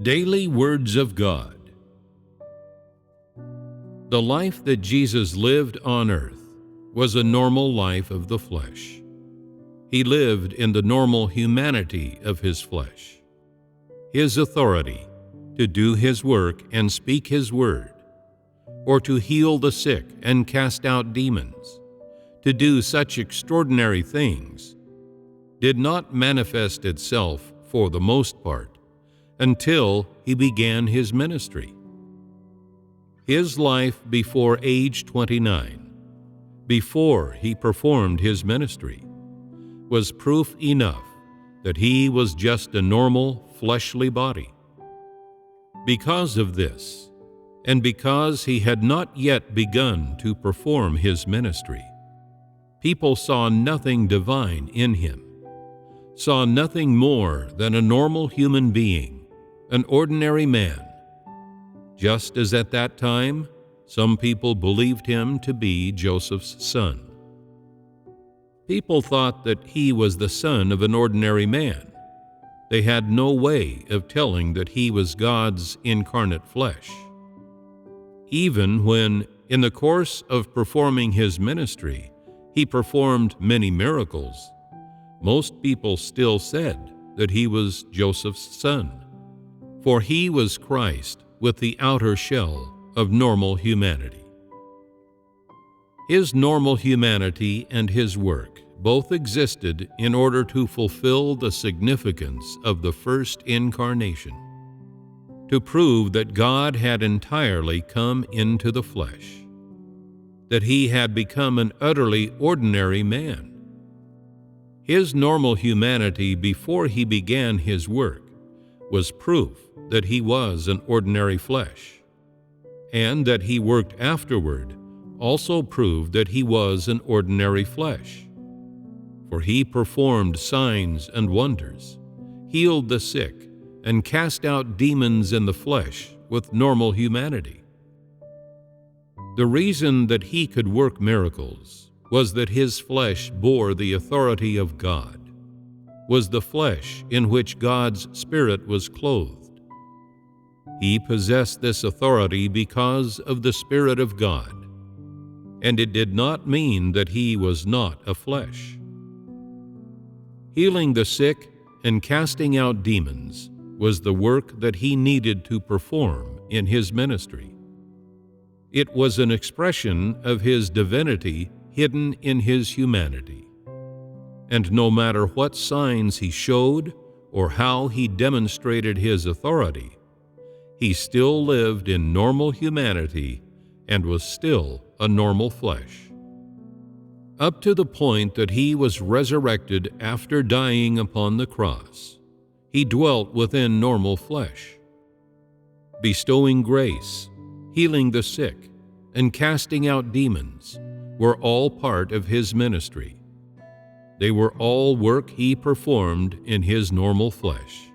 Daily Words of God. The life that Jesus lived on earth was a normal life of the flesh. He lived in the normal humanity of his flesh. His authority to do his work and speak his word, or to heal the sick and cast out demons, to do such extraordinary things, did not manifest itself for the most part until he began his ministry. His life before age 29, before he performed his ministry, was proof enough that he was just a normal fleshly body. Because of this, and because he had not yet begun to perform his ministry, people saw nothing divine in him, saw nothing more than a normal human being, an ordinary man, just as at that time some people believed him to be Joseph's son. People thought that he was the son of an ordinary man. They had no way of telling that he was God's incarnate flesh. Even when, in the course of performing his ministry, he performed many miracles, most people still said that he was Joseph's son, for he was Christ with the outer shell of normal humanity. His normal humanity and his work both existed in order to fulfill the significance of the first incarnation, to prove that God had entirely come into the flesh, that he had become an utterly ordinary man. His normal humanity before he began his work was proof that he was an ordinary flesh, and that he worked afterward also proved that he was an ordinary flesh. For he performed signs and wonders, healed the sick, and cast out demons in the flesh with normal humanity. The reason that he could work miracles was that his flesh bore the authority of God, was the flesh in which God's Spirit was clothed. He possessed this authority because of the Spirit of God, and it did not mean that he was not a flesh. Healing the sick and casting out demons was the work that he needed to perform in his ministry. It was an expression of his divinity hidden in his humanity. And no matter what signs he showed or how he demonstrated his authority, he still lived in normal humanity and was still a normal flesh. Up to the point that he was resurrected after dying upon the cross, he dwelt within normal flesh. Bestowing grace, healing the sick, and casting out demons were all part of his ministry. They were all work he performed in his normal flesh.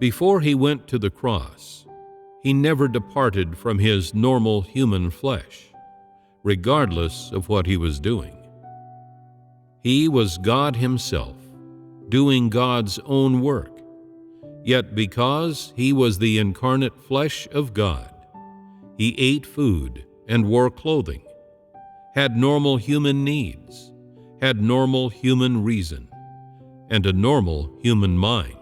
Before he went to the cross, he never departed from his normal human flesh, regardless of what he was doing. He was God himself, doing God's own work, yet because he was the incarnate flesh of God, he ate food and wore clothing, had normal human needs, had normal human reason, and a normal human mind.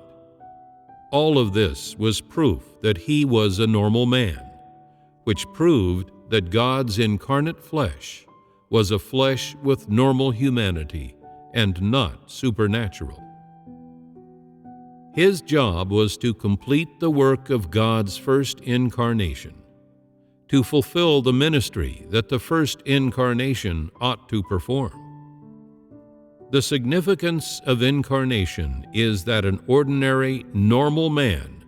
All of this was proof that he was a normal man, which proved that God's incarnate flesh was a flesh with normal humanity and not supernatural. His job was to complete the work of God's first incarnation, to fulfill the ministry that the first incarnation ought to perform. The significance of incarnation is that an ordinary, normal man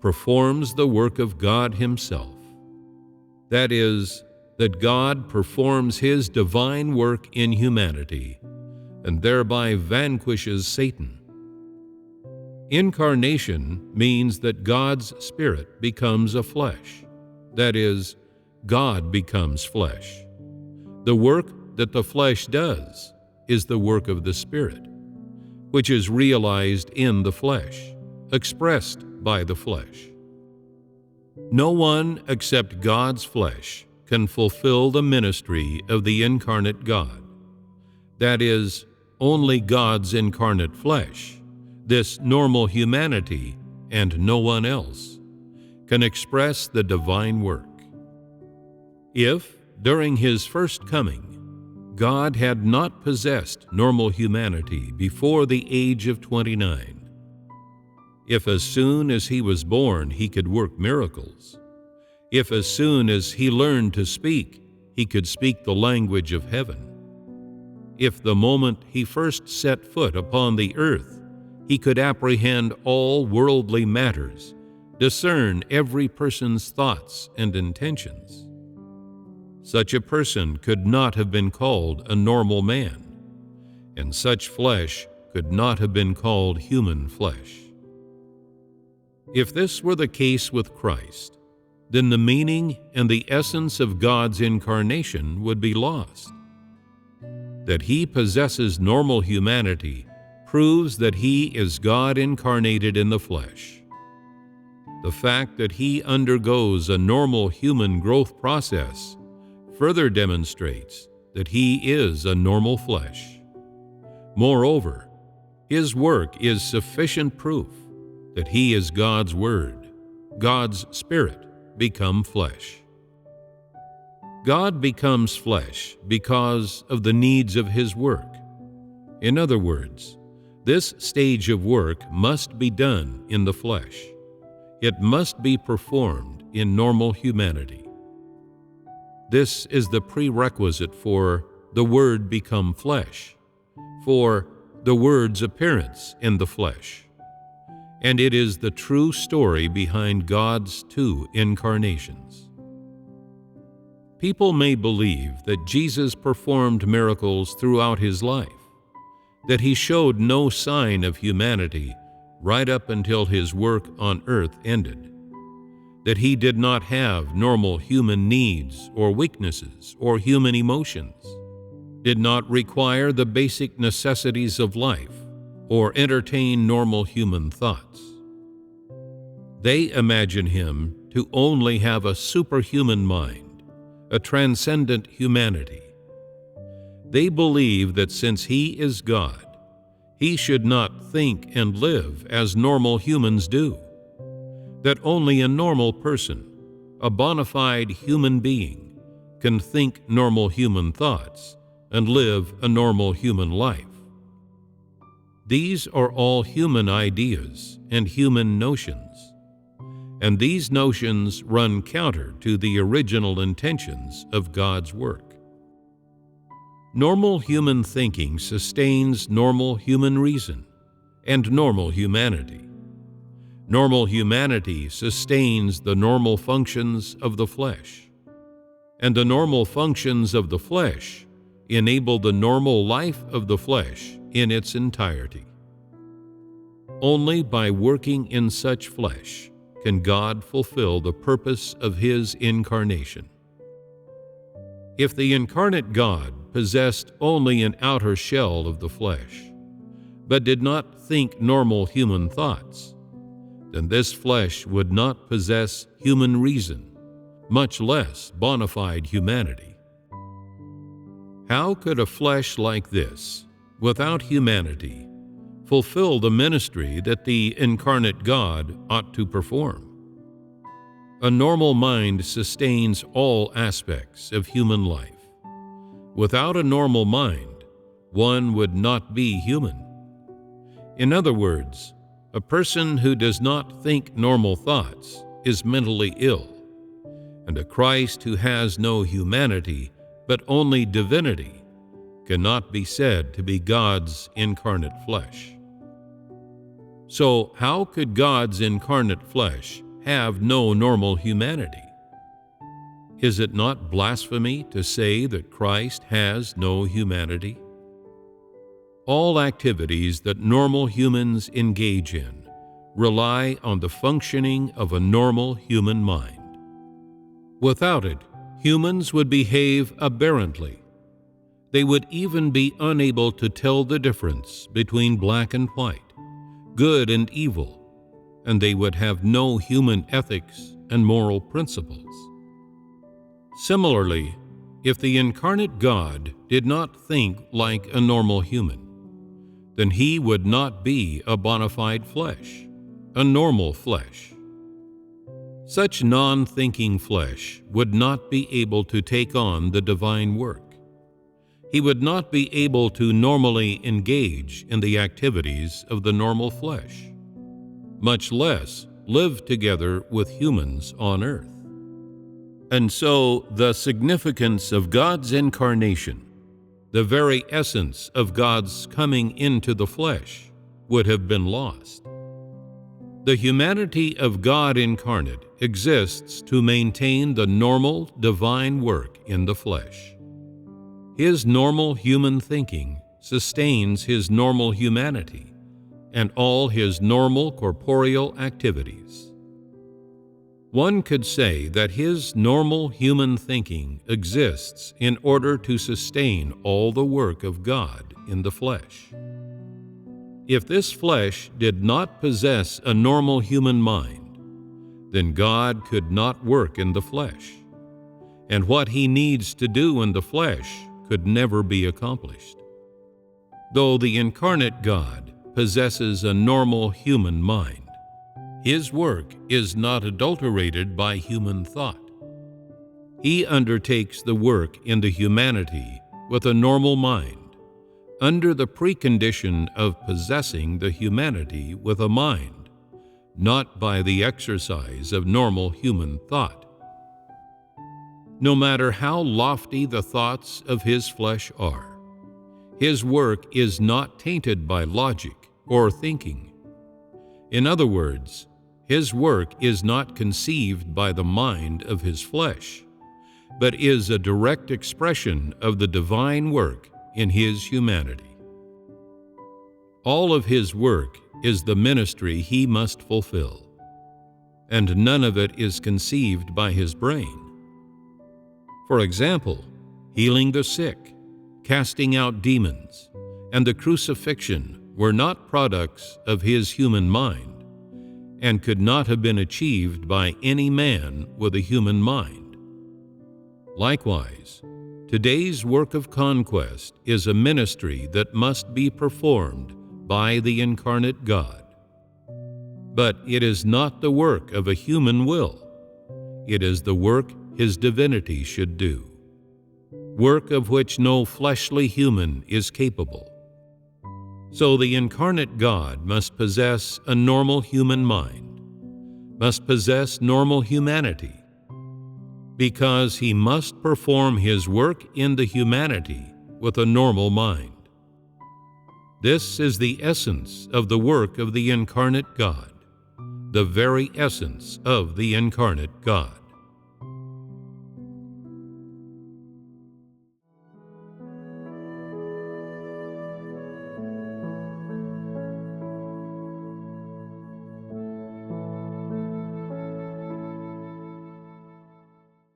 performs the work of God himself. That is, that God performs his divine work in humanity and thereby vanquishes Satan. Incarnation means that God's Spirit becomes a flesh. That is, God becomes flesh. The work that the flesh does is the work of the Spirit, which is realized in the flesh, expressed by the flesh. No one except God's flesh can fulfill the ministry of the incarnate God. That is, only God's incarnate flesh, this normal humanity, and no one else, can express the divine work. If, during his first coming, God had not possessed normal humanity before the age of 29, if as soon as he was born he could work miracles, if as soon as he learned to speak he could speak the language of heaven, if the moment he first set foot upon the earth he could apprehend all worldly matters, discern every person's thoughts and intentions, such a person could not have been called a normal man, and such flesh could not have been called human flesh. If this were the case with Christ, then the meaning and the essence of God's incarnation would be lost. That he possesses normal humanity proves that he is God incarnated in the flesh. The fact that he undergoes a normal human growth process further demonstrates that he is a normal flesh. Moreover, his work is sufficient proof that he is God's Word, God's Spirit become flesh. God becomes flesh because of the needs of his work. In other words, this stage of work must be done in the flesh. It must be performed in normal humanity. This is the prerequisite for the Word become flesh, for the Word's appearance in the flesh. And it is the true story behind God's two incarnations. People may believe that Jesus performed miracles throughout his life, that he showed no sign of humanity right up until his work on earth ended, that he did not have normal human needs or weaknesses or human emotions, did not require the basic necessities of life, or entertain normal human thoughts. They imagine him to only have a superhuman mind, a transcendent humanity. They believe that since he is God, he should not think and live as normal humans do, that only a normal person, a bona fide human being, can think normal human thoughts and live a normal human life. These are all human ideas and human notions, and these notions run counter to the original intentions of God's work. Normal human thinking sustains normal human reason and normal humanity. Normal humanity sustains the normal functions of the flesh, and the normal functions of the flesh enable the normal life of the flesh in its entirety. Only by working in such flesh can God fulfill the purpose of his incarnation. If the incarnate God possessed only an outer shell of the flesh, but did not think normal human thoughts, then this flesh would not possess human reason, much less bona fide humanity. How could a flesh like this, without humanity, fulfill the ministry that the incarnate God ought to perform? A normal mind sustains all aspects of human life. Without a normal mind, one would not be human. In other words, a person who does not think normal thoughts is mentally ill, and a Christ who has no humanity but only divinity cannot be said to be God's incarnate flesh. So how could God's incarnate flesh have no normal humanity? Is it not blasphemy to say that Christ has no humanity? All activities that normal humans engage in rely on the functioning of a normal human mind. Without it, humans would behave aberrantly. They would even be unable to tell the difference between black and white, good and evil, and they would have no human ethics and moral principles. Similarly, if the incarnate God did not think like a normal human, then he would not be a bona fide flesh, a normal flesh. Such non-thinking flesh would not be able to take on the divine work. He would not be able to normally engage in the activities of the normal flesh, much less live together with humans on earth. And so, the significance of God's incarnation, the very essence of God's coming into the flesh, would have been lost. The humanity of God incarnate exists to maintain the normal divine work in the flesh. His normal human thinking sustains his normal humanity and all his normal corporeal activities. One could say that his normal human thinking exists in order to sustain all the work of God in the flesh. If this flesh did not possess a normal human mind, then God could not work in the flesh, and what he needs to do in the flesh could never be accomplished. Though the incarnate God possesses a normal human mind, his work is not adulterated by human thought. He undertakes the work in the humanity with a normal mind, under the precondition of possessing the humanity with a mind, not by the exercise of normal human thought. No matter how lofty the thoughts of his flesh are, his work is not tainted by logic or thinking. In other words, his work is not conceived by the mind of his flesh, but is a direct expression of the divine work in his humanity. All of his work is the ministry he must fulfill, and none of it is conceived by his brain. For example, healing the sick, casting out demons, and the crucifixion were not products of his human mind, and could not have been achieved by any man with a human mind. Likewise, today's work of conquest is a ministry that must be performed by the incarnate God. But it is not the work of a human will. It is the work his divinity should do, work of which no fleshly human is capable. So the incarnate God must possess a normal human mind, must possess normal humanity, because he must perform his work in the humanity with a normal mind. This is the essence of the work of the incarnate God, the very essence of the incarnate God.